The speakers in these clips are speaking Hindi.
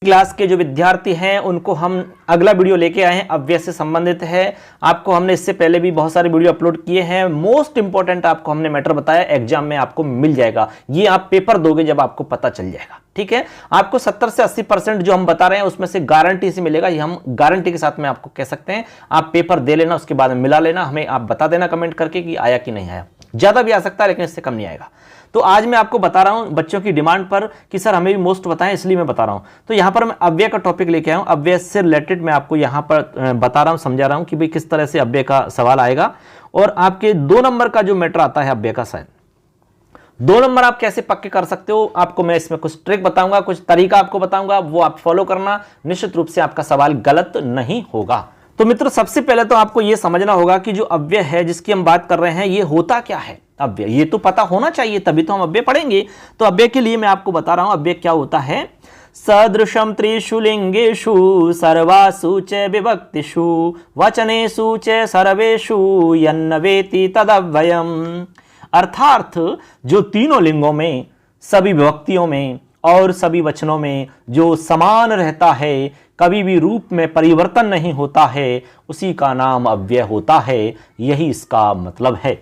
क्लास के जो विद्यार्थी हैं उनको हम अगला वीडियो लेके आए हैं, अव्यय से संबंधित है। आपको हमने इससे पहले भी बहुत सारे वीडियो अपलोड किए हैं। मोस्ट इंपॉर्टेंट आपको हमने मैटर बताया, एग्जाम में आपको मिल जाएगा। ये आप पेपर दोगे जब आपको पता चल जाएगा, ठीक है। आपको 70 से 80% जो हम बता रहे हैं उसमें से गारंटी से मिलेगा, ये हम गारंटी के साथ में आपको कह सकते हैं। आप पेपर दे लेना, उसके बाद में मिला लेना, हमें आप बता देना कमेंट करके कि आया कि नहीं आया। ज्यादा भी आ सकता है लेकिन इससे कम नहीं आएगा। तो आज मैं आपको बता रहा हूं बच्चों की डिमांड पर कि सर हमें भी मोस्ट बताएं, इसलिए मैं बता रहा हूं। तो यहां पर मैं अव्यय का टॉपिक लेके आया हूं। अव्यय से रिलेटेड मैं आपको यहां पर बता रहा हूं, समझा रहा हूं कि भाई किस तरह से अव्यय का सवाल आएगा। और आपके 2 नंबर का जो मैटर आता है अव्यय का, शायद 2 नंबर आप कैसे पक्के कर सकते हो, आपको मैं इसमें कुछ ट्रिक बताऊंगा, कुछ तरीका आपको बताऊंगा, वो आप फॉलो करना। निश्चित रूप से आपका सवाल गलत नहीं होगा। तो मित्रों, सबसे पहले तो आपको यह समझना होगा कि जो अव्यय है जिसकी हम बात कर रहे हैं, ये होता क्या है अव्यय, ये तो पता होना चाहिए, तभी तो हम अव्यय पढ़ेंगे। तो अव्यय के लिए मैं आपको बता रहा हूं अव्यय क्या होता है। सदृशम त्रिषु लिंगेषु सर्वासु च विभक्तिषु वचनेषु च सर्वेषु यन्न वेति तदव्ययम्। अर्थात जो तीनों लिंगों में, सभी विभक्तियों में और सभी वचनों में जो समान रहता है, कभी भी रूप में परिवर्तन नहीं होता है, उसी का नाम अव्यय होता है। यही इसका मतलब है।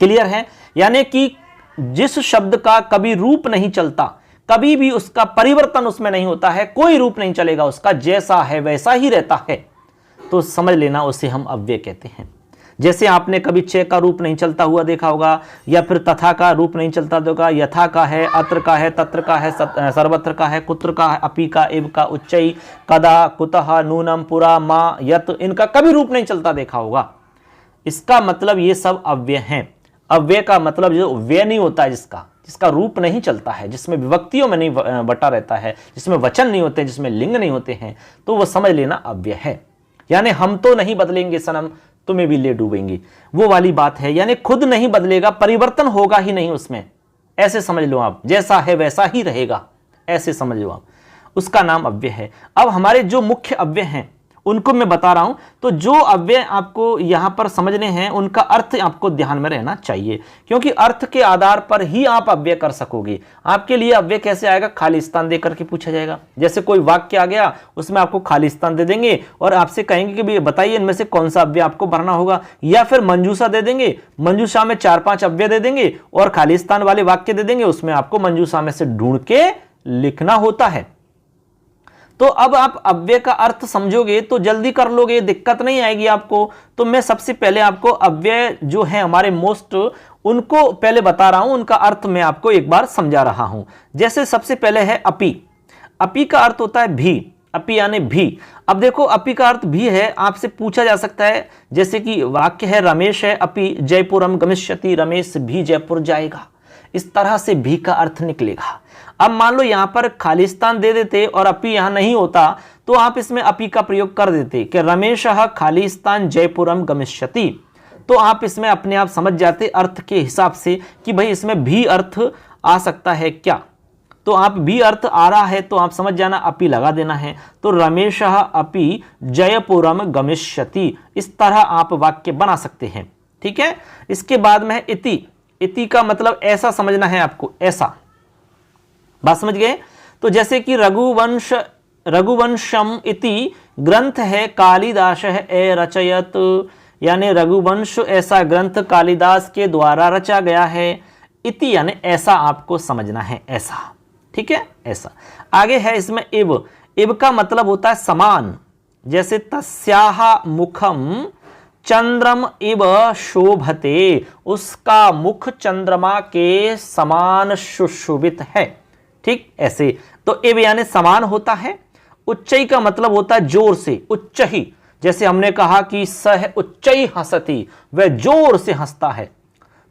क्लियर है? यानी कि जिस शब्द का कभी रूप नहीं चलता, कभी भी उसका परिवर्तन उसमें नहीं होता है, कोई रूप नहीं चलेगा उसका, जैसा है वैसा ही रहता है, तो समझ लेना उसे हम अव्यय कहते हैं। जैसे आपने कभी च का रूप नहीं चलता हुआ देखा होगा, या फिर तथा का रूप नहीं चलता होगा, यथा का है, अत्र का है, तत्र का है, सर्वत्र का है, कुत्र का है, अपि का, इव का, उच्चई, कदा, कुतः, नूनम, पुरा, मा, यत, इनका कभी रूप नहीं चलता देखा होगा। इसका मतलब ये सब अव्यय हैं। अव्यय का मतलब जो व्यय नहीं होता है, जिसका रूप नहीं चलता है, जिसमें विभक्तियों में नहीं बटा रहता है, जिसमें वचन नहीं होते, जिसमें लिंग नहीं होते हैं, तो वो समझ लेना अव्यय है। यानी हम तो नहीं बदलेंगे सनम, तुम्हें भी ले डूबेंगे, वो वाली बात है। यानी खुद नहीं बदलेगा, परिवर्तन होगा ही नहीं उसमें, ऐसे समझ लो आप, जैसा है वैसा ही रहेगा, ऐसे समझ लो आप, उसका नाम अव्यय है। अब हमारे जो मुख्य अव्यय हैं उनको मैं बता रहा हूं। तो जो अव्यय आपको यहां पर समझने हैं उनका अर्थ आपको ध्यान में रहना चाहिए, क्योंकि अर्थ के आधार पर ही आप अव्यय कर सकोगे। आपके लिए अव्यय कैसे आएगा, खाली स्थान देकर के पूछा जाएगा। जैसे कोई वाक्य आ गया, उसमें आपको खाली स्थान दे देंगे और आपसे कहेंगे कि भाई बताइए इनमें से कौन सा अव्यय आपको भरना होगा, या फिर मंजूषा दे देंगे, मंजूषा में 4-5 अव्यय दे देंगे और खाली स्थान वाले वाक्य दे देंगे, उसमें आपको मंजूषा में से ढूंढ के लिखना होता है। तो अब आप अव्यय का अर्थ समझोगे तो जल्दी कर लोगे, दिक्कत नहीं आएगी आपको। तो मैं सबसे पहले आपको अव्यय जो है हमारे मोस्ट, उनको पहले बता रहा हूं, उनका अर्थ मैं आपको एक बार समझा रहा हूं। जैसे सबसे पहले है अपि। अपि का अर्थ होता है भी, अपि यानी भी। अब देखो अपि का अर्थ भी है, आपसे पूछा जा सकता है, जैसे कि वाक्य है रमेश है अपि जयपुरम गमिष्यति, रमेश भी जयपुर जाएगा, इस तरह से भी का अर्थ निकलेगा। अब मान लो यहां पर खालिस्तान दे देते और अपि यहां नहीं होता, तो आप इसमें अपि का प्रयोग कर देते कि रमेशः खालिस्तान जयपुरम गमिष्यति, तो आप इसमें अपने आप समझ जाते अर्थ के हिसाब से कि भाई इसमें भी अर्थ आ सकता है क्या। तो आप भी अर्थ आ रहा है तो आप समझ जाना अपि लगा देना है। तो रमेशः अपि जयपुरम गमिष्यति, इस तरह आप वाक्य बना सकते हैं, ठीक है। इसके बाद में इति। इति का मतलब ऐसा समझना है आपको, ऐसा, बात समझ गए। तो जैसे कि रघुवंशम इति ग्रंथ है कालिदास है रचयत, यानी रघुवंश ऐसा ग्रंथ कालिदास के द्वारा रचा गया है। इति यानी ऐसा आपको समझना है, ऐसा, ठीक है, ऐसा। आगे है इसमें इव। इव का मतलब होता है समान। जैसे तस्याः मुखम चंद्रम इव शोभते, उसका मुख चंद्रमा के समान सुशोभित है, ठीक, ऐसे। तो इव यानी समान होता है। उच्चई का मतलब होता है जोर से, उच्च ही। जैसे हमने कहा कि सह उच्चई हंसती, वह जोर से हंसता है।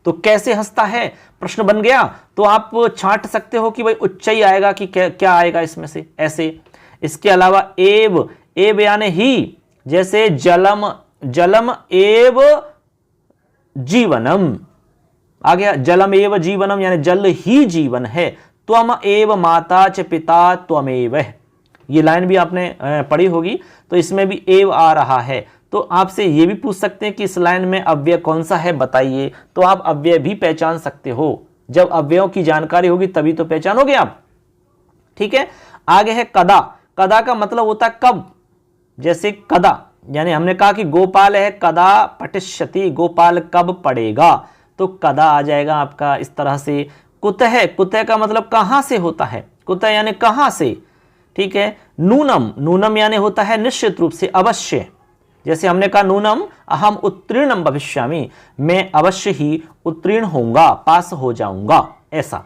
तो कैसे हंसता है प्रश्न बन गया। तो आप छांट सकते हो कि भाई उच्चई आएगा कि क्या आएगा इसमें से, ऐसे। इसके अलावा एव। एव यानी ही। जैसे जलम, जलम एव जीवनम आ गया, जलम एव जीवनम यानी जल ही जीवन है। त्वम एव माता च पिता त्वमेव, ये लाइन भी आपने पढ़ी होगी, तो इसमें भी एव आ रहा है। तो आपसे ये भी पूछ सकते हैं कि इस लाइन में अव्यय कौन सा है बताइए, तो आप अव्यय भी पहचान सकते हो। जब अव्ययों की जानकारी होगी तभी तो पहचानोगे आप, ठीक है। आगे है कदा। कदा का मतलब होता है कब, जैसे कदा, यानी हमने कहा कि गोपाल है, कदा पठिष्यति, गोपाल कब पढ़ेगा, तो कदा आ जाएगा आपका इस तरह से। कुतः, कुतः का मतलब कहां से होता है, कुतः यानी कहां से, ठीक है। नूनम, नूनम यानी होता है निश्चित रूप से, अवश्य, जैसे हमने कहा नूनम अहम उत्तीर्णम भविष्यामि, मैं अवश्य ही उत्तीर्ण होऊंगा, पास हो जाऊंगा, ऐसा।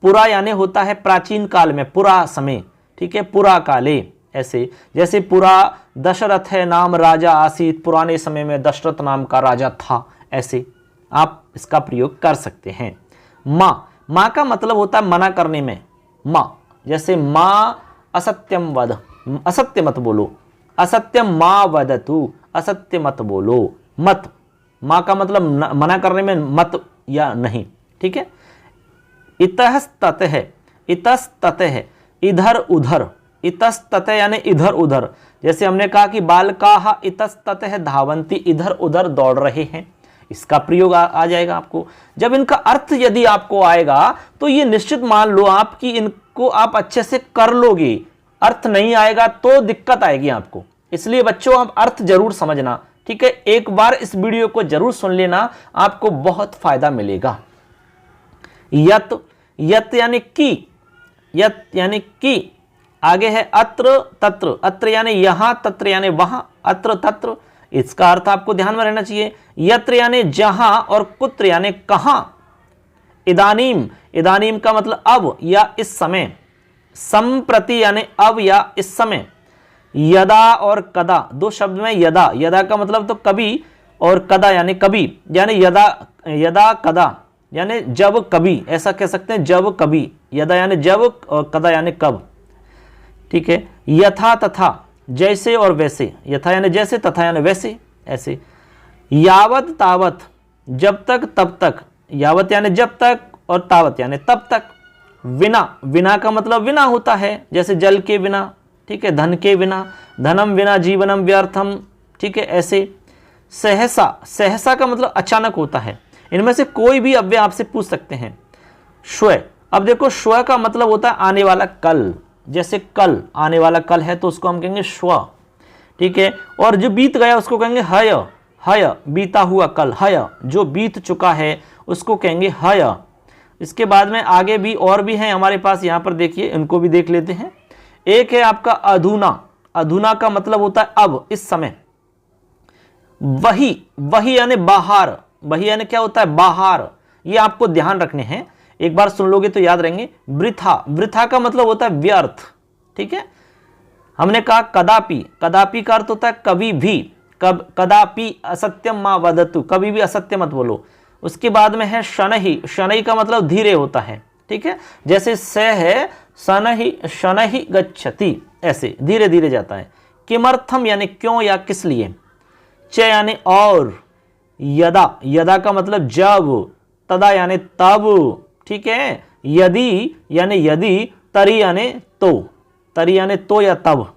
पुरा यानी होता है प्राचीन काल में, पुरा समय, ठीक है, पुरा काले, ऐसे, जैसे पुरा दशरथ है नाम राजा आसीत, पुराने समय में दशरथ नाम का राजा था, ऐसे आप इसका प्रयोग कर सकते हैं। माँ, माँ का मतलब होता है मना करने में, माँ, जैसे माँ असत्यम वद, असत्य मत बोलो, असत्यम माँ वदतु, असत्य मत बोलो, मत, माँ का मतलब मना करने में मत या नहीं, ठीक है। इतस्ततः, इतस्ततः इधर उधर, इतस्ततः यानी इधर उधर, जैसे हमने कहा कि बालकाः इतस्ततः धावन्ति, इधर उधर दौड़ रहे हैं, इसका प्रयोग आ जाएगा आपको। जब इनका अर्थ यदि आपको आएगा तो ये निश्चित मान लो आप कि इनको आप अच्छे से कर लोगे, अर्थ नहीं आएगा तो दिक्कत आएगी आपको, इसलिए बच्चों आप अर्थ जरूर समझना, ठीक है। एक बार इस वीडियो को जरूर सुन लेना, आपको बहुत फायदा मिलेगा। यत, यत यानी कि, यत यानी कि, आगे है अत्र तत्र, अत्र यानी यहां, तत्र यानी वहां, अत्र तत्र, इसका अर्थ आपको ध्यान में रहना चाहिए। यत्र यानी जहां और कुत्र यानी कहां। इदानीम, इदानीम का मतलब अब या इस समय। संप्रति यानी अब या इस समय। यदा और कदा, दो शब्द में यदा, यदा का मतलब तो कभी, और कदा यानी कभी, यानी यदा, यदा कदा यानी जब कभी, ऐसा कह सकते हैं, जब कभी, यदा यानी जब और कदा यानी कब, ठीक है। यथा तथा, जैसे और वैसे, यथा यानी जैसे, तथा यानी वैसे, ऐसे। यावत तावत, जब तक तब तक, यावत यानी जब तक और तावत यानी तब तक। विना, विना का मतलब विना होता है, जैसे जल के बिना, ठीक है, धन के बिना, धनम विना जीवनम व्यर्थम, ठीक है, ऐसे। सहसा, सहसा का मतलब अचानक होता है, इनमें से कोई भी अव्यय आपसे पूछ सकते हैं। श्व, अब देखो श्व का मतलब होता है आने वाला कल, जैसे कल, आने वाला कल है तो उसको हम कहेंगे श्व, ठीक है। और जो बीत गया उसको कहेंगे हय, हय, बीता हुआ कल, हय, जो बीत चुका है उसको कहेंगे हय। इसके बाद में आगे भी और भी हैं हमारे पास, यहाँ पर देखिए, इनको भी देख लेते हैं। एक है आपका अधुना, अधुना का मतलब होता है अब, इस समय। वही, वही यानी बाहर, वही यानी क्या होता है, बाहर, ये आपको ध्यान रखने हैं, एक बार सुन लोगे तो याद रहेंगे। वृथा, वृथा का मतलब होता है व्यर्थ, ठीक है। हमने कहा कदापि, कदापि का अर्थ होता है कभी भी, कदापि असत्यम मा वदतु, कभी भी असत्य मत बोलो। उसके बाद में है शनहि, शनहि का मतलब धीरे होता है, ठीक है, जैसे स है शनहि, शनहि गच्छति, ऐसे धीरे धीरे जाता है। किमर्थम यानी क्यों या किस लिए। च यानी और। यदा, यदा का मतलब जब, तदा यानी तब, ठीक है। यदि यानी यदि, तरी यानी तो, तरी यानी तो या तब।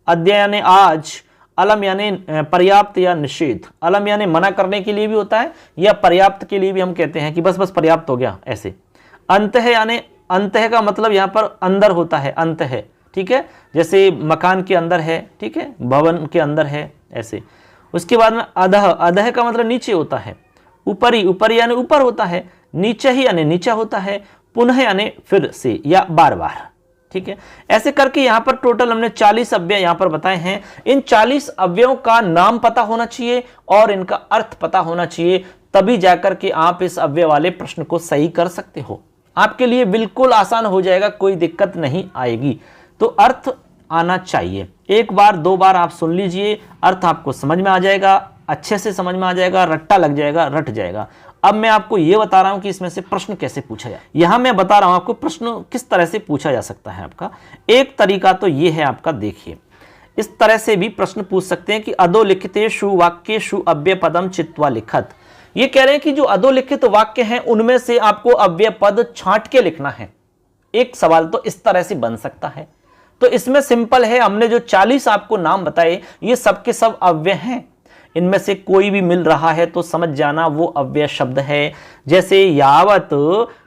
अद्य यानी आज। अलम यानी पर्याप्त या निषेध, अलम यानी मना करने के लिए भी होता है, या पर्याप्त के लिए भी हम कहते हैं कि बस बस पर्याप्त हो गया, ऐसे। अंतः यानी, अंतः का मतलब यहाँ पर अंदर होता है, अंतः, ठीक है, जैसे मकान के अंदर है, ठीक है, भवन के अंदर है, ऐसे। उसके बाद में अधः, अधः का मतलब नीचे होता है। ऊपरी, ऊपरी यानी ऊपर होता है। नीचे ही यानी नीचा होता है। पुनः यानी फिर से या बार बार, ठीक है। ऐसे करके यहाँ पर टोटल हमने 40 अव्यय यहाँ पर बताए हैं। इन 40 अव्ययों का नाम पता होना चाहिए और इनका अर्थ पता होना चाहिए, तभी जाकर के आप इस अव्यय वाले प्रश्न को सही कर सकते हो। आपके लिए बिल्कुल आसान हो जाएगा, कोई दिक्कत नहीं आएगी। तो अर्थ आना चाहिए, एक बार दो बार आप सुन लीजिए, अर्थ आपको समझ में आ जाएगा, अच्छे से समझ में आ जाएगा, रट्टा लग जाएगा, रट जाएगा। अब मैं आपको यह बता रहा हूं कि इसमें से प्रश्न कैसे पूछा जाए। यहां मैं बता रहा हूं आपको प्रश्न किस तरह से पूछा जा सकता है। आपका एक तरीका तो यह है आपका, देखिए, इस तरह से भी प्रश्न पूछ सकते हैं कि अधोलिखितेषु वाक्येषु अव्यय पदम चित्वा लिखत। ये कह रहे हैं कि जो अधोलिखित वाक्य हैं उनमें से आपको अव्यय पद छांट के लिखना है। एक सवाल तो इस तरह से बन सकता है। तो इसमें सिंपल है, हमने जो 40 आपको नाम बताए ये सब के सब अव्यय हैं। इनमें से कोई भी मिल रहा है तो समझ जाना वो अव्यय शब्द है। जैसे यावत,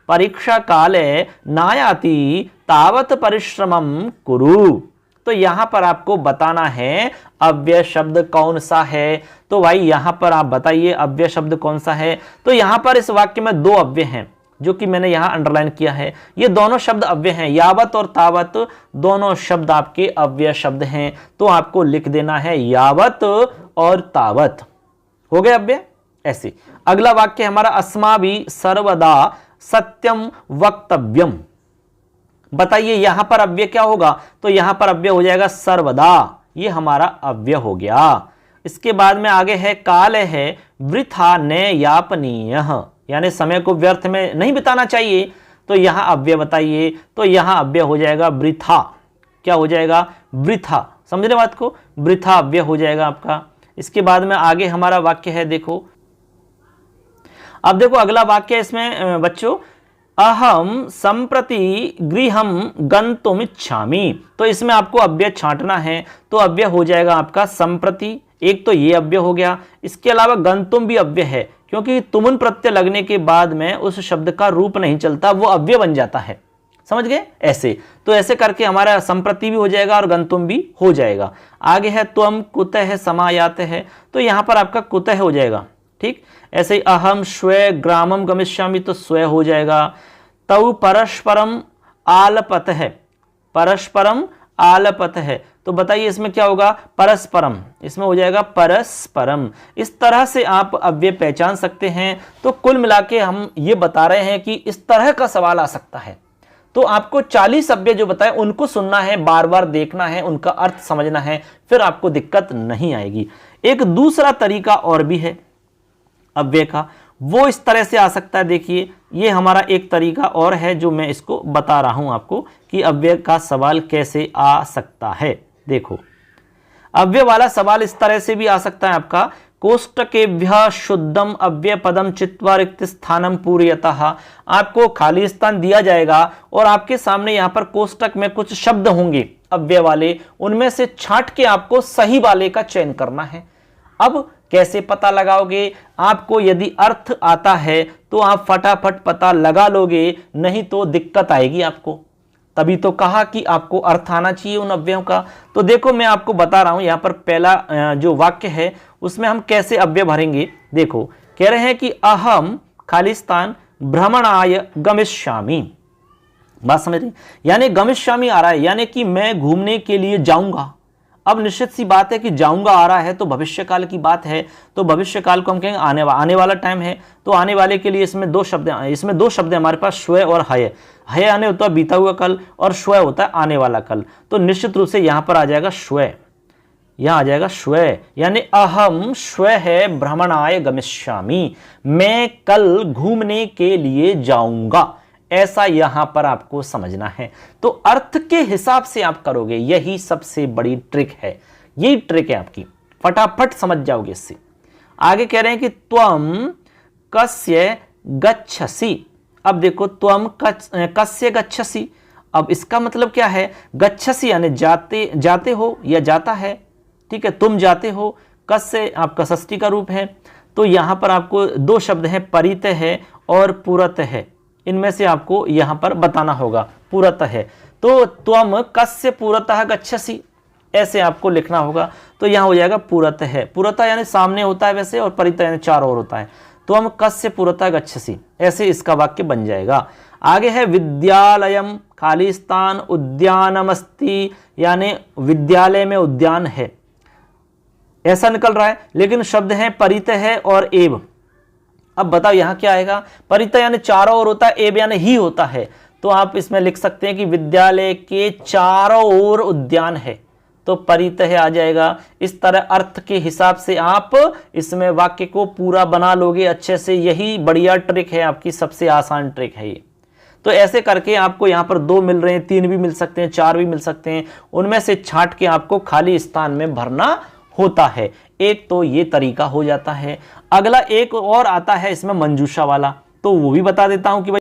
परीक्षा काले नायाति तावत परिश्रमम कुरु। तो यहां पर आपको बताना है अव्यय शब्द कौन सा है। तो भाई यहां पर आप बताइए अव्यय शब्द कौन सा है। तो यहां पर इस वाक्य में दो अव्यय हैं जो कि मैंने यहां अंडरलाइन किया है। ये दोनों शब्द अव्यय हैं, यावत और तावत दोनों शब्द आपके अव्यय शब्द हैं। तो आपको लिख देना है यावत और तावत, हो गए अव्यय। ऐसे अगला वाक्य हमारा अस्माभि सर्वदा सत्यम वक्तव्यम। बताइए यहां पर अव्यय क्या होगा। तो यहां पर अव्यय हो जाएगा सर्वदा, ये हमारा अव्यय हो गया। इसके बाद में आगे है काल है वृथा न यापनीय, यानी समय को व्यर्थ में नहीं बिताना चाहिए। तो यहां अव्यय बताइए। तो यहां अव्यय हो जाएगा वृथा। क्या हो जाएगा, वृथा। समझ रहे बात को, वृथा अव्यय हो जाएगा आपका। इसके बाद में आगे हमारा वाक्य है, देखो अब देखो अगला वाक्य इसमें बच्चों, अहम संप्रति गृहम गंतुम इच्छामि। तो इसमें आपको अव्यय छांटना है। तो अव्यय हो जाएगा आपका संप्रति, एक तो ये अव्यय हो गया। इसके अलावा गंतुम भी अव्यय है, क्योंकि तुमुन प्रत्यय लगने के बाद में उस शब्द का रूप नहीं चलता, वो अव्यय बन जाता है। समझ गए ऐसे। तो ऐसे करके हमारा संप्रति भी हो जाएगा और गंतुम भी हो जाएगा। आगे है त्वम कुतः समायात है। तो यहां पर आपका कुतः हो जाएगा, ठीक। ऐसे ही अहम स्वय ग्रामम गमिष्यामि, तो स्वय हो जाएगा। तौ परस्परम आलपत है, परस्परम आलपत है। तो बताइए इसमें क्या होगा, परस्परम, इसमें हो जाएगा परस्परम। इस तरह से आप अव्यय पहचान सकते हैं। तो कुल मिला के हम ये बता रहे हैं कि इस तरह का सवाल आ सकता है। तो आपको 40 अव्यय जो बताए उनको सुनना है, बार बार देखना है, उनका अर्थ समझना है, फिर आपको दिक्कत नहीं आएगी। एक दूसरा तरीका और भी है अव्यय का, वो इस तरह से आ सकता है। देखिए ये हमारा एक तरीका और है जो मैं इसको बता रहा हूं आपको कि अव्यय का सवाल कैसे आ सकता है। देखो अव्यय वाला सवाल इस तरह से भी आ सकता है आपका, कोष्टकेभ्यः शुद्धम अव्यय पदम चित्वा रिक्त स्थानम पूरयतः। आपको खाली स्थान दिया जाएगा और आपके सामने यहां पर कोष्टक में कुछ शब्द होंगे अव्यय वाले, उनमें से छांट के आपको सही वाले का चयन करना है। अब कैसे पता लगाओगे, आपको यदि अर्थ आता है तो आप फटाफट पता लगा लोगे, नहीं तो दिक्कत आएगी आपको। तभी तो कहा कि आपको अर्थ आना चाहिए उन अव्ययों का। तो देखो मैं आपको बता रहा हूं, यहां पर पहला जो वाक्य है उसमें हम कैसे अव्यय भरेंगे। देखो कह रहे हैं कि अहम खालिस्तान भ्रमणाय गमिष्यामि। बात समझ रही, यानी गमिष्यामि आ रहा है, यानी कि मैं घूमने के लिए जाऊंगा। अब निश्चित सी बात है कि जाऊंगा आ रहा है तो भविष्य काल की बात है। तो भविष्य काल को हम कहेंगे आने वाला टाइम है। तो आने वाले के लिए इसमें दो शब्द हमारे पास श्वय और हय। हय आने होता है बीता हुआ कल और श्वय होता है आने वाला कल। तो निश्चित रूप से यहां पर आ जाएगा श्वय, यहां आ जाएगा श्वय, यानी अहम श्वय है भ्रमणाय गमिष्यामि, मैं कल घूमने के लिए जाऊंगा, ऐसा यहां पर आपको समझना है। तो अर्थ के हिसाब से आप करोगे, यही सबसे बड़ी ट्रिक है। यही ट्रिक है आपकी, फटाफट समझ जाओगे इससे। आगे कह रहे हैं कि त्वम कस्य गच्छसि। अब देखो त्वम कस्य गच्छसि, अब इसका मतलब क्या है, गच्छसि यानी जाते हो या जाता है, ठीक है, तुम जाते हो। कस्य आपका षष्ठी का रूप है। तो यहां पर आपको दो शब्द हैं, परित है और पुरत है, इनमें से आपको यहां पर बताना होगा। पुरत है तो त्वम कस्य पुरतः गच्छसि, ऐसे आपको लिखना होगा। तो यहां हो जाएगा पुरत है, पुरतः यानी सामने होता है वैसे, और परित यानी चारों ओर होता है। त्वम कस्य पुरतः गच्छसि, ऐसे इसका वाक्य बन जाएगा। आगे है विद्यालयम खालिस्तान उद्यानमस्ति, यानी विद्यालय में उद्यान है, ऐसा निकल रहा है। लेकिन शब्द है परित है और एव। अब बताओ यहां क्या आएगा, परित यानी चारों ओर होता है, एव यानी ही होता है। तो आप इसमें लिख सकते हैं कि विद्यालय के चारों ओर उद्यान है, तो परितः आ जाएगा। इस तरह अर्थ के हिसाब से आप इसमें वाक्य को पूरा बना लोगे अच्छे से। यही बढ़िया ट्रिक है आपकी, सबसे आसान ट्रिक है ये। तो ऐसे करके आपको यहां पर 2 मिल रहे हैं, 3 भी मिल सकते हैं, 4 भी मिल सकते हैं, उनमें से छांट के आपको खाली स्थान में भरना होता है। एक तो ये तरीका हो जाता है। अगला एक और आता है इसमें मंजूषा वाला, तो वो भी बता देता हूं कि भाई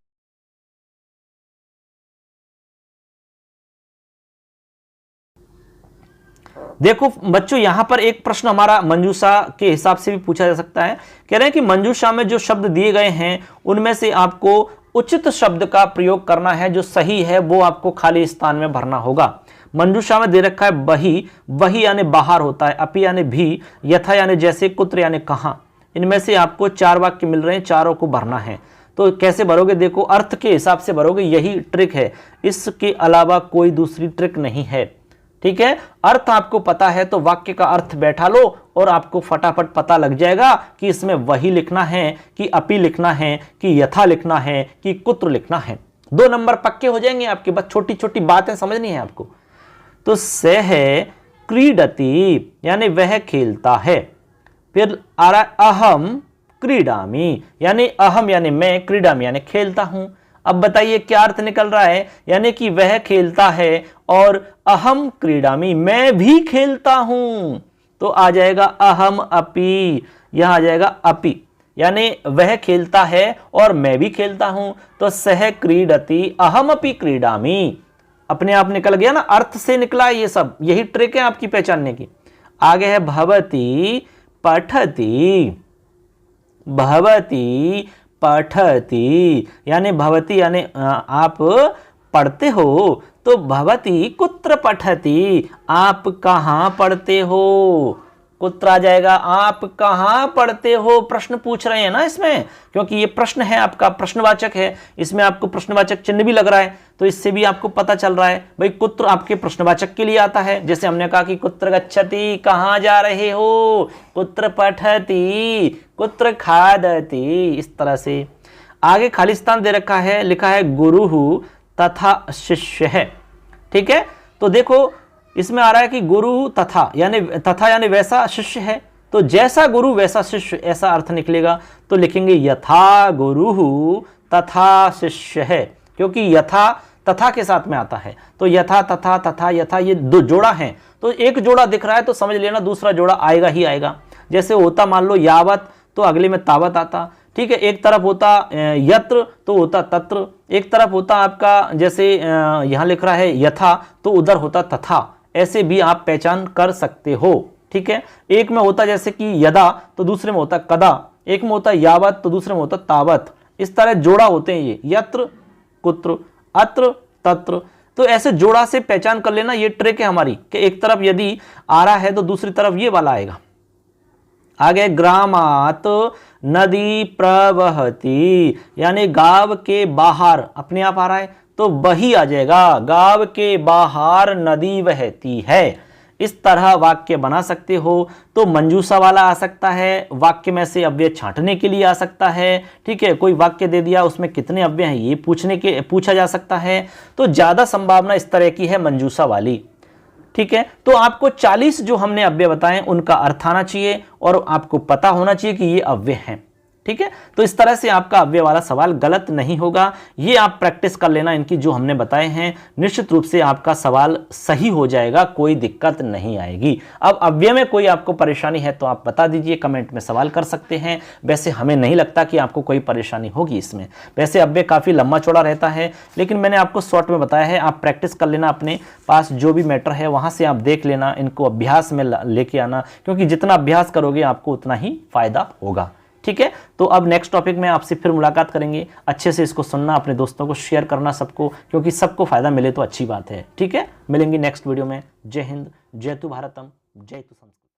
देखो बच्चों, यहां पर एक प्रश्न हमारा मंजूषा के हिसाब से भी पूछा जा सकता है। कह रहे हैं कि मंजूषा में जो शब्द दिए गए हैं उनमें से आपको उचित शब्द का प्रयोग करना है, जो सही है वो आपको खाली स्थान में भरना होगा। मंजूषा में दे रखा है बही, वही यानी बाहर होता है, अपि यानी भी, यथा यानी जैसे, कुत्र यानी कहां। इनमें से आपको 4 वाक्य मिल रहे हैं, चारों को भरना है। तो कैसे भरोगे, देखो अर्थ के हिसाब से भरोगे, यही ट्रिक है, इसके अलावा कोई दूसरी ट्रिक नहीं है। ठीक है, अर्थ आपको पता है तो वाक्य का अर्थ बैठा लो और आपको फटाफट पता लग जाएगा कि इसमें वही लिखना है, कि अपि लिखना है, कि यथा लिखना है, कि कुत्र लिखना है। 2 नंबर पक्के हो जाएंगे आपके। बस छोटी छोटी बातें समझनी है आपको। तो सह क्रीडति यानी वह खेलता है। फिर आ रहा है अहम क्रीडामी, यानी अहम यानी मैं, क्रीडामी यानी खेलता हूं। अब बताइए क्या अर्थ निकल रहा है, यानी कि वह खेलता है और अहम क्रीडामी मैं भी खेलता हूं। तो आ जाएगा अहम अपि, यहां आ जाएगा अपि, यानी वह खेलता है और मैं भी खेलता हूं। तो सह क्रीडति अहम अपि क्रीडामी, अपने आप निकल गया ना, अर्थ से निकला है ये सब। यही ट्रिक है आपकी पहचानने की। आगे है भवती पठति, भवती पठति यानी भवती यानी आप पढ़ते हो। तो भवती कुत्र पठति, आप कहां पढ़ते हो। कुत्र आ जाएगा, आप कहां पढ़ते हो, प्रश्न पूछ रहे हैं ना इसमें, क्योंकि ये प्रश्न है आपका, प्रश्नवाचक है, इसमें आपको प्रश्नवाचक चिन्ह भी लग रहा है। तो इससे भी आपको पता चल रहा है भाई कुत्र आपके प्रश्नवाचक के लिए आता है। जैसे हमने कहा कि कुत्र गच्छति, कहां जा रहे हो, कुत्र पठति, कुत्र खादति, इस तरह से। आगे खालिस्तान दे रखा है, लिखा है गुरु तथा शिष्य है। ठीक है, तो देखो इसमें आ रहा है कि गुरु तथा यानी वैसा शिष्य है। तो जैसा गुरु वैसा शिष्य, ऐसा अर्थ निकलेगा। तो लिखेंगे यथा गुरु तथा शिष्य है, क्योंकि यथा तथा के साथ में आता है। तो यथा तथा तथा यथा ये 2 जोड़ा है। तो एक जोड़ा दिख रहा है तो समझ लेना दूसरा जोड़ा आएगा ही आएगा। जैसे होता मान लो यावत, तो अगले में तावत आता। ठीक है, एक तरफ होता यत्र तो होता तत्र, एक तरफ होता आपका जैसे यहां लिख रहा है यथा तो उधर होता तथा। ऐसे भी आप पहचान कर सकते हो। ठीक है, एक में होता जैसे कि यदा तो दूसरे में होता कदा, एक में होता यावत तो दूसरे में होता तावत। इस तरह जोड़ा होते हैं ये, यत्र कुत्र, अत्र तत्र। तो ऐसे जोड़ा से पहचान कर लेना, ये ट्रिक है हमारी कि एक तरफ यदि आ रहा है तो दूसरी तरफ ये वाला आएगा। आगे ग्रामात नदी प्रवहती, यानी गांव के बाहर अपने आप आ रहा है तो बही आ जाएगा, गांव के बाहर नदी बहती है। इस तरह वाक्य बना सकते हो। तो मंजूषा वाला आ सकता है, वाक्य में से अव्यय छांटने के लिए आ सकता है। ठीक है, कोई वाक्य दे दिया उसमें कितने अव्यय हैं ये पूछा जा सकता है। तो ज्यादा संभावना इस तरह की है मंजूषा वाली। ठीक है, तो आपको 40 जो हमने अव्यय बताए उनका अर्थ आना चाहिए और आपको पता होना चाहिए कि ये अव्यय हैं। ठीक है, तो इस तरह से आपका अव्यय वाला सवाल गलत नहीं होगा। ये आप प्रैक्टिस कर लेना, इनकी जो हमने बताए हैं, निश्चित रूप से आपका सवाल सही हो जाएगा, कोई दिक्कत नहीं आएगी। अब अव्यय में कोई आपको परेशानी है तो आप बता दीजिए, कमेंट में सवाल कर सकते हैं। वैसे हमें नहीं लगता कि आपको कोई परेशानी होगी इसमें। वैसे अव्यय काफ़ी लंबा चौड़ा रहता है, लेकिन मैंने आपको शॉर्ट में बताया है। आप प्रैक्टिस कर लेना, अपने पास जो भी मैटर है वहाँ से आप देख लेना, इनको अभ्यास में लेके आना, क्योंकि जितना अभ्यास करोगे आपको उतना ही फायदा होगा। ठीक है, तो अब नेक्स्ट टॉपिक में आपसे फिर मुलाकात करेंगे। अच्छे से इसको सुनना, अपने दोस्तों को शेयर करना सबको, क्योंकि सबको फायदा मिले तो अच्छी बात है। ठीक है, मिलेंगे नेक्स्ट वीडियो में। जय हिंद, जय तु भारतम, जय तु संस्कृत।